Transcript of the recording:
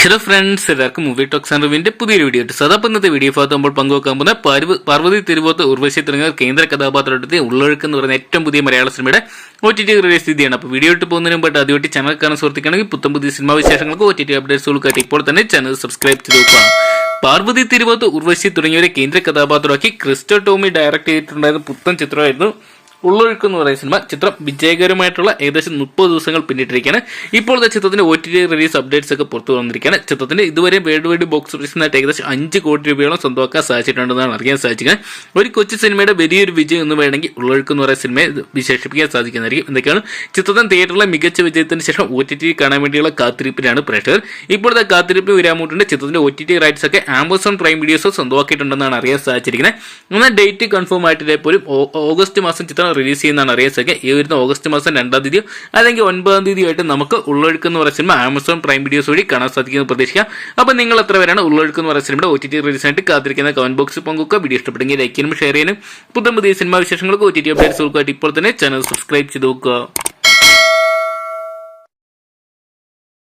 Hello friends, എല്ലാവർക്കും movie talks and റിവ്യൂവിന്റെ പുതിയൊരു video ഇട്ട് സദാപ്പ് ഇന്നത്തെ വീഡിയോ ഭാഗത്ത് നമ്മൾ പങ്കുവെക്കാൻ പോകുന്ന പാർവതി തിരുവോത്ത് ഉർവശി തുടങ്ങിയ കേന്ദ്ര കഥാപാത്രത്തെ ഉള്ളൊഴുക്ക് എന്ന് പറയുന്ന ഏറ്റവും പുതിയ മലയാള സിനിമയുടെ OTT റിലീസ് സ്ഥിതിയാണ്. അപ്പോൾ വീഡിയോ ഇട്ട് പോകുന്നതിന് മുമ്പായിട്ട് ആദ്യമായിട്ട് ചാനൽ കാണാൻ സുഹൃത്തുക്കാണെങ്കിൽ പുത്തം പുതിയ സിനിമാ വിശേഷങ്ങൾക്ക് OTT അപ്ഡേറ്റ്സുകൾക്കായിട്ട് ഇപ്പോൾ തന്നെ ചാനൽ സബ്സ്ക്രൈബ് ചെയ്ത് നോക്കുക. പാർവതി തിരുവോത്ത് ഉർവശി തുടങ്ങിയവരെ കേന്ദ്ര കഥാപാത്രമാക്കി ക്രിസ്റ്റോ ടോമി ഡയറക്ട് ചെയ്തിട്ടുണ്ടായിരുന്ന പുത്തൻ ചിത്രമായിരുന്നു ഉള്ളൊഴുക്ക് എന്ന് പറയുന്ന സിനിമ. ചിത്രം വിജയകരമായിട്ടുള്ള ഏകദേശം 30 ദിവസങ്ങൾ പിന്നിട്ടിരിക്കുകയാണ്. ഇപ്പോഴത്തെ ചിത്രത്തിന്റെ OTT റിലീസ് അപ്ഡേറ്റ്സ് ഒക്കെ പുറത്തു വന്നിരിക്കുകയാണ്. ചിത്രത്തിന്റെ ഇതുവരെ വേൾഡ് വൈഡ് ബോക്സ് ഓഫീസിനായിട്ട് ഏകദേശം 5 കോടി രൂപയോളം സ്വന്തമാക്കാൻ സാധിച്ചിട്ടുണ്ടെന്നാണ് അറിയാൻ സാധിക്കുന്നത്. ഒരു കൊച്ചു സിനിമയുടെ വലിയൊരു വിജയം എന്ന് വേണമെങ്കിൽ ഉള്ളൊഴുക്ക് എന്ന് പറയുന്ന സിനിമയെ വിശേഷിപ്പിക്കാൻ സാധിക്കുന്നതായിരിക്കും. എന്തൊക്കെയാണ് ചിത്രത്തിന് തിയേറ്ററിലെ മികച്ച വിജയത്തിന് ശേഷം OTT കാണാൻ വേണ്ടിയുള്ള കാത്തിരിപ്പിലാണ് പ്രേക്ഷകർ. ഇപ്പോഴത്തെ കാത്തിരിപ്പ് വിരാമൂട്ടുണ്ട്. ചിത്രത്തിന്റെ OTT റൈറ്റ്സ് ഒക്കെ ആമസോൺ പ്രൈം വീഡിയോസ് സ്വന്തമാക്കിയിട്ടുണ്ടെന്നാണ് അറിയാൻ സാധിച്ചിരിക്കുന്നത്. എന്നാൽ ഡേറ്റ് കൺഫേം ആയിട്ടില്ലേ പോലും ഓഗസ്റ്റ് മാസം ചിത്രം റിലീസ് ചെയ്യുന്നതാണ് അറിയാൻ സാധിക്കുക. ഈ വരുന്ന ഓഗസ്റ്റ് മാസം 2-ാം തീയതിയോ അല്ലെങ്കിൽ 9-ാം തീയതിയോ ആയിട്ട് നമുക്ക് ഉള്ളൊഴുക്ക് എന്ന് പറയുന്ന സിനിമ ആമസോൺ പ്രൈം വീഡിയോസ് വഴി കാണാൻ സാധിക്കുന്നത് പ്രതീക്ഷിക്കാം. അപ്പോൾ നിങ്ങൾ എത്ര പേരാണ് ഉള്ളൊഴുക്ക് എന്ന് പറയുന്ന സിനിമയുടെ OTT റിലീസായിട്ട് കാത്തിരിക്കുന്ന കമന്റ് ബോക്സിൽ പങ്കുവെക്കുക. വീഡിയോ ഇഷ്ടപ്പെടുമെങ്കിൽ ലൈക്ക് ചെയ്യാനും ഷെയർ ചെയ്യാനും പുതിയ സിനിമാ വിശേഷങ്ങൾക്ക് OTT അപ്ഡേറ്റ്സുകൾക്കായിട്ട് ഇപ്പോൾ തന്നെ ചാനൽ സബ്സ്ക്രൈബ് ചെയ്ത് നോക്കുക.